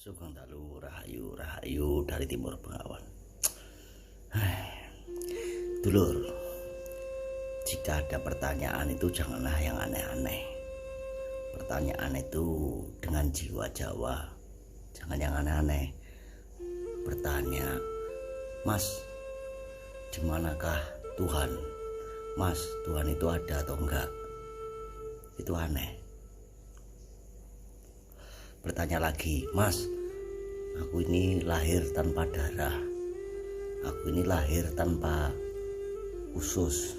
Sugeng dalu rahayu rahayu dari timur bengawan. Dulur, jika ada pertanyaan itu janganlah yang aneh-aneh. Pertanyaan itu dengan jiwa Jawa, jangan yang aneh-aneh. Bertanya, Mas, di manakah Tuhan? Mas, Tuhan itu ada atau enggak? Itu aneh. Bertanya lagi, Mas, aku ini lahir tanpa darah, aku ini lahir tanpa usus.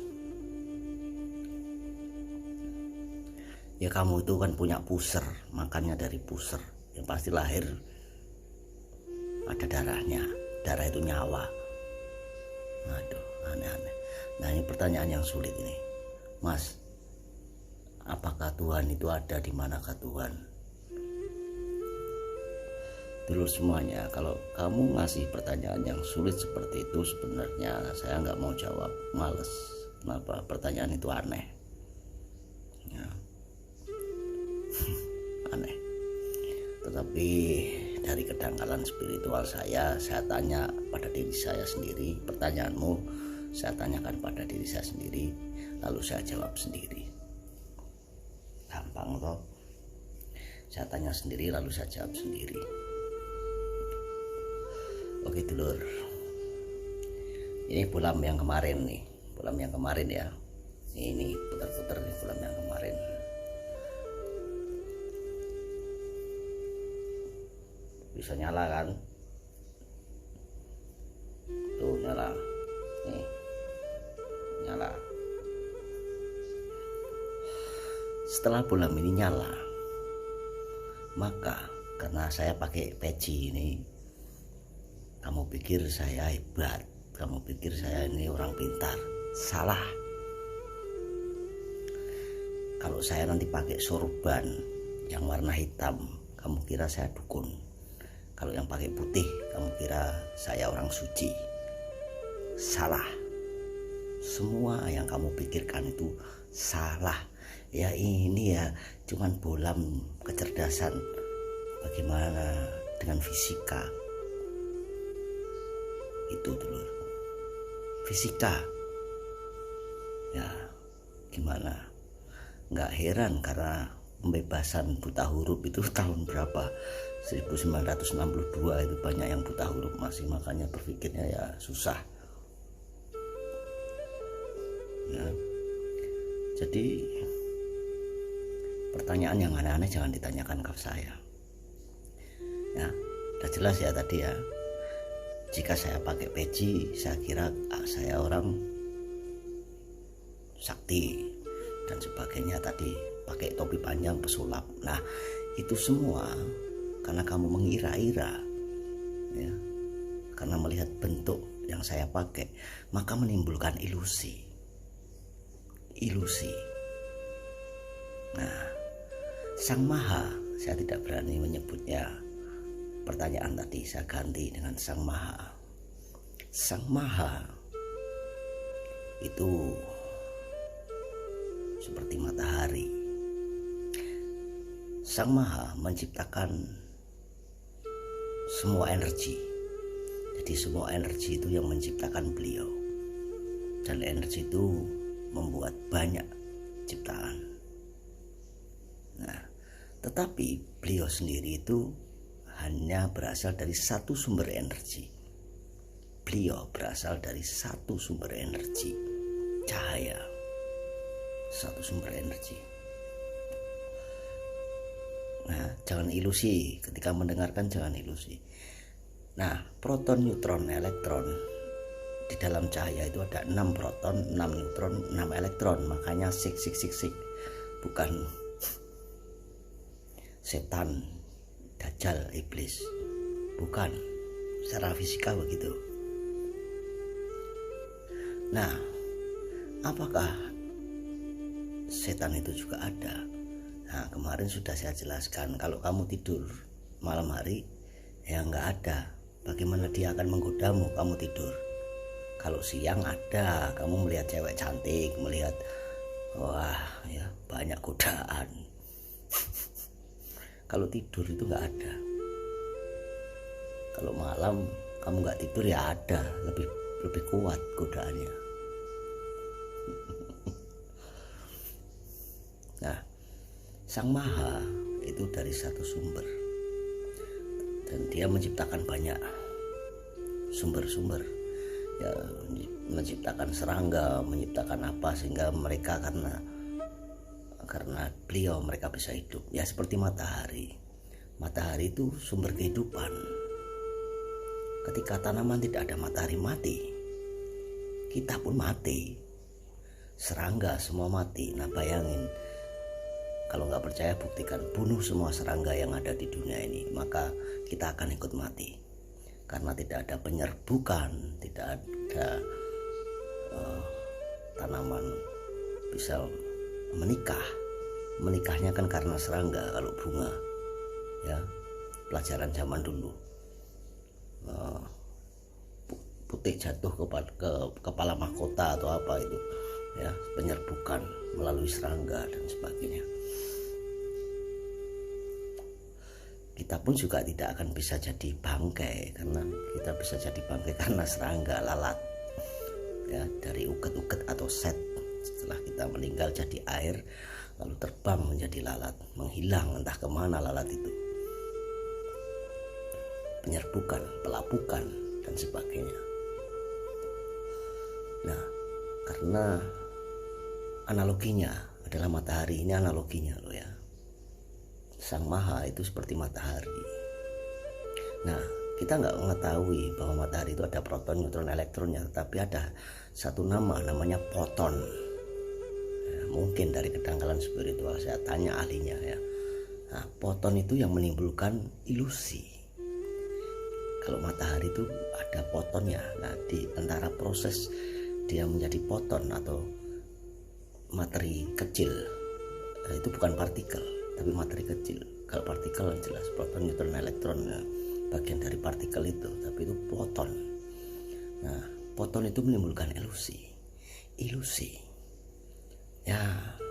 Ya kamu itu kan punya puser, makannya dari puser, yang pasti lahir ada darahnya. Darah itu nyawa. Aduh, aneh-aneh. Nah, ini pertanyaan yang sulit ini, Mas, apakah Tuhan itu ada? Di manakah Tuhan? Dulur semuanya, kalau kamu ngasih pertanyaan yang sulit seperti itu, sebenarnya saya nggak mau jawab, males. Kenapa? Pertanyaan itu aneh ya. Aneh. Tetapi dari kedangkalan spiritual saya tanya pada diri saya sendiri. Pertanyaanmu saya tanyakan pada diri saya sendiri, lalu saya jawab sendiri. Gampang toh? Saya tanya sendiri lalu saya jawab sendiri. Oke dulur, ini bulan yang kemarin nih, bulan yang kemarin ya. Ini putar-putar nih bulan yang kemarin. Bisa nyala kan? Tuh nyala, nih nyala. Setelah bulan ini nyala, maka karena saya pakai peci ini, kamu pikir saya hebat, kamu pikir saya ini orang pintar. Salah. Kalau saya nanti pakai sorban yang warna hitam, kamu kira saya dukun. Kalau yang pakai putih, kamu kira saya orang suci. Salah. Semua yang kamu pikirkan itu salah. Ya ini ya cuman bolam kecerdasan. Bagaimana dengan fisika? Itu dulur, fisika ya. Gimana, nggak heran karena pembebasan buta huruf itu tahun berapa, 1962 itu banyak yang buta huruf masih, makanya berpikirnya ya susah ya. Jadi pertanyaan yang aneh-aneh jangan ditanyakan ke saya ya. Udah jelas ya tadi ya. Jika saya pakai peci, saya kira saya orang sakti dan sebagainya. Tadi pakai topi panjang pesulap. Nah, itu semua karena kamu mengira-ira ya. Karena melihat bentuk yang saya pakai, maka menimbulkan ilusi. Nah, Sang Maha, saya tidak berani menyebutnya. Pertanyaan tadi saya ganti dengan Sang Maha. Sang Maha itu seperti matahari. Sang Maha menciptakan semua energi. Jadi semua energi itu yang menciptakan beliau. Dan energi itu membuat banyak ciptaan. Nah, tetapi beliau sendiri itu hanya berasal dari satu sumber energi. Beliau berasal dari satu sumber energi, cahaya. Satu sumber energi. Nah, jangan ilusi ketika mendengarkan, jangan ilusi. Nah, proton, neutron, elektron, di dalam cahaya itu ada 6 proton, 6 neutron, 6 elektron. Makanya sik. Bukan setan, dajjal, iblis, bukan. Secara fisika begitu. Nah, apakah setan itu juga ada? Nah, kemarin sudah saya jelaskan. Kalau kamu tidur malam hari, ya nggak ada. Bagaimana dia akan menggodamu kamu tidur? Kalau siang ada, kamu melihat cewek cantik, melihat wah ya banyak godaan. Kalau tidur itu nggak ada. Kalau malam kamu nggak tidur ya ada, lebih kuat godaannya. Nah, Sang Maha itu dari satu sumber, dan dia menciptakan banyak sumber-sumber, ya, menciptakan serangga, menciptakan apa, sehingga mereka karena beliau mereka bisa hidup. Ya seperti matahari itu sumber kehidupan. Ketika tanaman tidak ada matahari mati, kita pun mati, serangga semua mati. Nah bayangin, kalau nggak percaya buktikan, bunuh semua serangga yang ada di dunia ini, maka kita akan ikut mati. Karena tidak ada penyerbukan, tidak ada tanaman bisa menikah. Menikahnya kan karena serangga. Kalau bunga, ya pelajaran zaman dulu, putih jatuh ke kepala mahkota atau apa itu, ya penyerbukan melalui serangga dan sebagainya. Kita pun juga tidak akan bisa jadi bangkai, karena kita bisa jadi bangkai karena serangga, lalat, ya, dari uget-uget atau set. Setelah kita meninggal jadi air, lalu terbang menjadi lalat, menghilang entah kemana lalat itu, penyerbukan, pelapukan dan sebagainya. Nah, karena analoginya adalah matahari, ini analoginya loh ya. Sang Maha itu seperti matahari. Nah, kita nggak mengetahui bahwa matahari itu ada proton, neutron, elektronnya, tapi ada satu namanya foton. Ya, mungkin dari kedangkalan spiritual, saya tanya ahlinya ya. Nah, foton itu yang menimbulkan ilusi. Kalau matahari itu ada fotonnya. Nah, di antara proses dia menjadi foton atau materi kecil, itu bukan partikel, tapi materi kecil. Kalau partikel jelas proton, neutron, elektron, ya, bagian dari partikel itu, tapi itu foton. Nah, foton itu menimbulkan ilusi. Ya,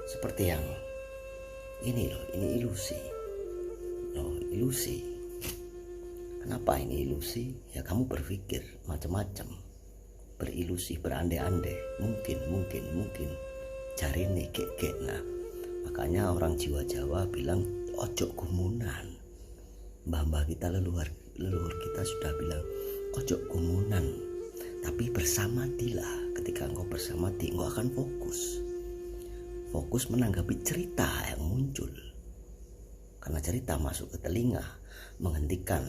seperti yang ini loh, ini ilusi. Loh, ilusi. Kenapa ini ilusi? Ya kamu berpikir macam-macam, berilusi, berandai-andai, mungkin. Cari nih kek. Nah, makanya orang jiwa Jawa bilang ojo gumunan. Mbah-mbah kita, leluhur kita sudah bilang ojo gumunan, tapi bersamadilah. Ketika engkau bersamadi, engkau akan fokus menanggapi cerita yang muncul. Karena cerita masuk ke telinga, menghentikan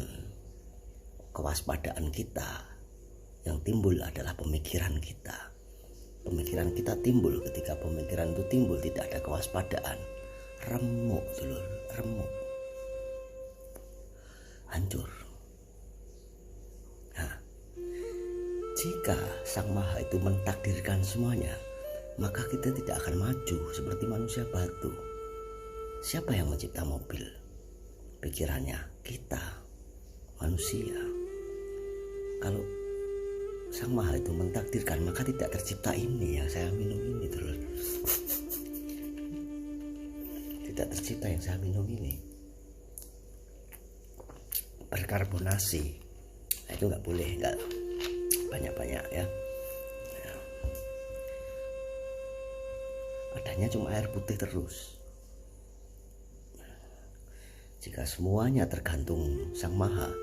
kewaspadaan kita. Yang timbul adalah pemikiran kita. Pemikiran kita timbul, ketika pemikiran itu timbul tidak ada kewaspadaan, remuk dulur, remuk, hancur. Nah, jika Sang Maha itu mentakdirkan semuanya, maka kita tidak akan maju seperti manusia batu. Siapa yang mencipta mobil? Pikirannya kita, manusia. Kalau Sang Maha itu mentakdirkan, maka tidak tercipta ini yang saya minum ini terus. Tidak tercipta yang saya minum ini. Berkarbonasi, nah, itu nggak boleh, nggak banyak-banyak ya. Adanya cuma air putih terus. Jika semuanya tergantung Sang Maha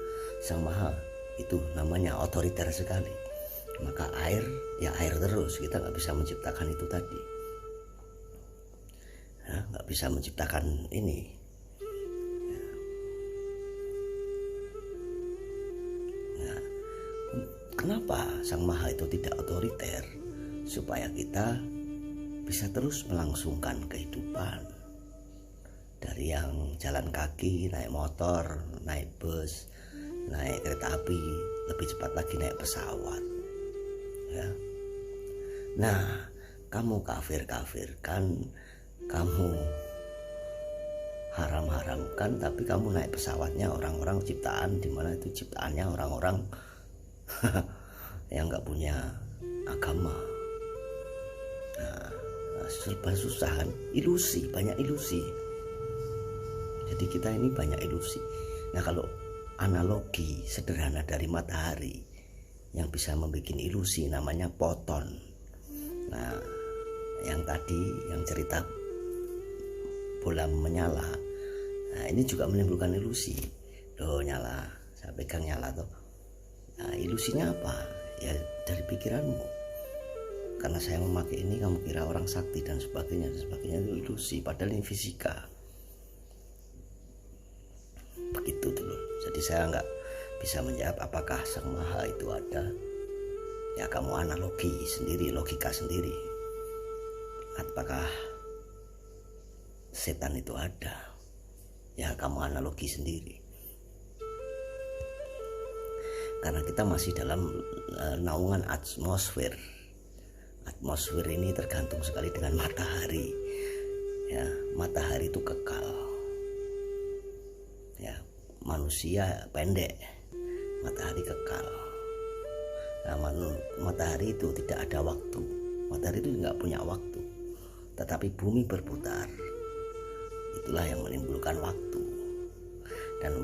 itu namanya otoriter sekali. Maka air, ya air terus. Kita nggak bisa menciptakan itu tadi, ya, nggak bisa menciptakan ini. Ya. Kenapa Sang Maha itu tidak otoriter? Supaya kita bisa terus melangsungkan kehidupan. Dari yang jalan kaki, naik motor, naik bus, naik kereta api, lebih cepat lagi naik pesawat. Ya. Nah, kamu kafirkan, kamu haram-haramkan, tapi kamu naik pesawatnya orang-orang ciptaan, di mana itu ciptaannya orang-orang yang nggak punya agama. Nah, serba susah kan, banyak ilusi. Jadi kita ini banyak ilusi. Nah, kalau analogi sederhana dari matahari yang bisa membuat ilusi, namanya foton. Nah, yang tadi yang cerita bola menyala, nah ini juga menimbulkan ilusi. Loh, nyala, saya pegang nyala tuh. Nah, ilusinya apa? Ya dari pikiranmu. Karena saya memakai ini, kamu kira orang sakti dan sebagainya itu ilusi, padahal ini fisika. Begitu dulu. Jadi saya nggak bisa menjawab apakah Sang Maha itu ada. Ya kamu analogi sendiri, logika sendiri. Apakah setan itu ada? Ya kamu analogi sendiri. Karena kita masih dalam naungan atmosfer. Atmosfer ini tergantung sekali dengan matahari. Ya, matahari itu kekal. Ya, manusia pendek, matahari kekal. Nah, matahari itu tidak ada waktu. Matahari itu nggak punya waktu. Tetapi bumi berputar. Itulah yang menimbulkan waktu. Dan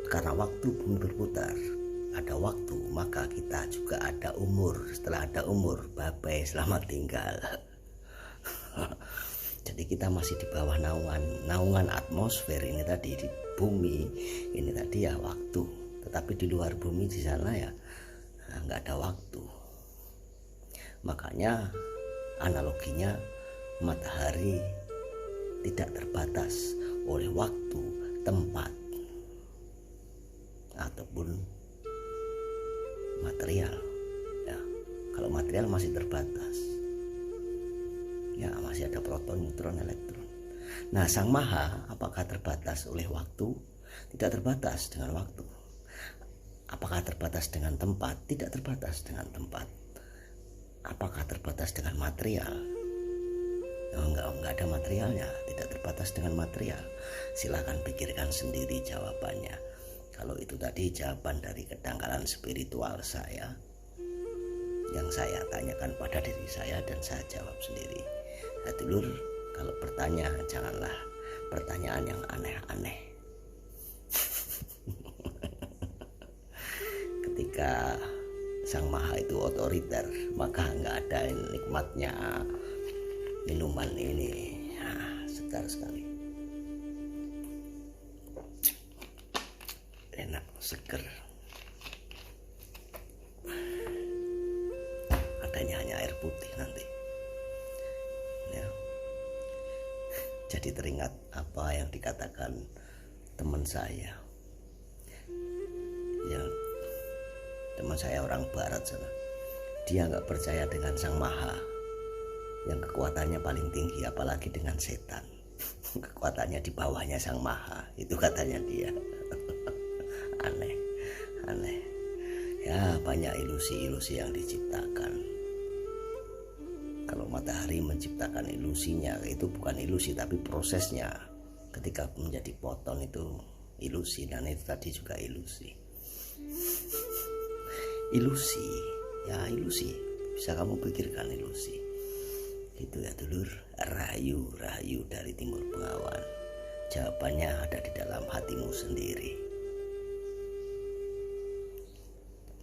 karena waktu bumi berputar, ada waktu, maka kita juga ada umur. Setelah ada umur, bye-bye, selamat tinggal. Jadi kita masih di bawah naungan atmosfer ini tadi, di bumi ini tadi ya waktu. Tetapi di luar bumi di sana ya nggak ada waktu. Makanya analoginya matahari tidak terbatas oleh waktu, tempat, ataupun material. Ya, kalau material masih terbatas. Ya, masih ada proton, neutron, elektron. Nah, Sang Maha apakah terbatas oleh waktu? Tidak terbatas dengan waktu. Apakah terbatas dengan tempat? Tidak terbatas dengan tempat. Apakah terbatas dengan material? Enggak ada materialnya, tidak terbatas dengan material. Silahkan pikirkan sendiri jawabannya. Kalau itu tadi jawaban dari kedangkalan spiritual saya, yang saya tanyakan pada diri saya dan saya jawab sendiri. Ya, dulur, kalau bertanya janganlah pertanyaan yang aneh-aneh. Ketika Sang Maha itu otoriter, maka nggak ada nikmatnya minuman ini. Segar sekali, enak, seger. Adanya hanya air putih nanti. Ya. Jadi teringat apa yang dikatakan teman saya. Ya, teman saya orang barat sana. Dia nggak percaya dengan Sang Maha yang kekuatannya paling tinggi, apalagi dengan setan. Kekuatannya di bawahnya Sang Maha, itu katanya dia. Aneh. Ya, banyak ilusi-ilusi yang diciptakan. Kalau matahari menciptakan ilusinya, itu bukan ilusi tapi prosesnya. Ketika menjadi foton itu ilusi, dan itu tadi juga ilusi. Ilusi, ya ilusi. Bisa kamu pikirkan ilusi. Gitu ya dulur, rahayu dari Timur Bengawan. Jawabannya ada di dalam hatimu sendiri.